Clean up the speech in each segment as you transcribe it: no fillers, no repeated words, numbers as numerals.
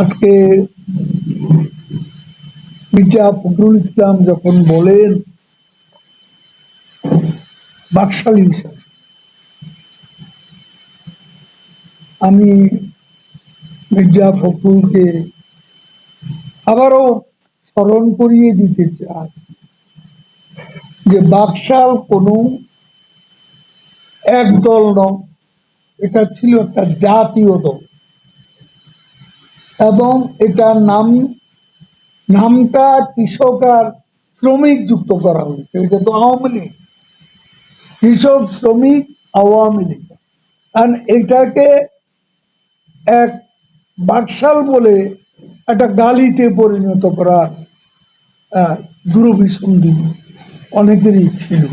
আজকে মির্জা ফখরুল ইসলাম যখন বলেন বাকশালী হিসাবে, আমি মির্জা ফখরুলকে আবারও স্মরণ করিয়ে দিতে চাই যে বাকশাল কোনো এক দল নয়, এটা ছিল একটা জাতীয় দল এবং এটার নামটা কৃষক আর শ্রমিক যুক্ত করা হয়েছে। এটা তো আওয়ামী লীগ, কৃষক শ্রমিক আওয়ামী লীগ, আর এটাকে এক বাকশাল বলে একটা গালিতে পরিণত করা দূরভিসন্ধি অনেকেরই ছিল।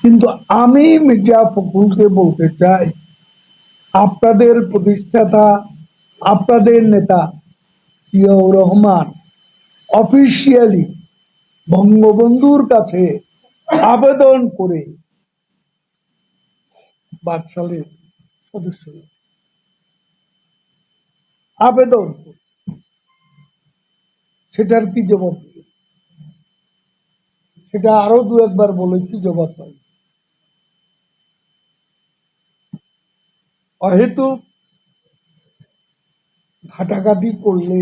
কিন্তু আমি মির্জা ফখরুলকে বলতে চাই, আপনাদের প্রতিষ্ঠাতা, আপনাদের নেতা জিয়াউর রহমান অফিসিয়ালি বঙ্গবন্ধুর কাছে আবেদন করে বাকশালের সদস্য আবেদন করে, সেটার কি জবাব দিল? সেটা আরো দু একবার বলেছি, জবাব পাই। অহেতু ঘাটাঘাটি করলে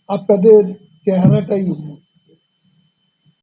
আপনাদের চেহারাটাই উন্নত।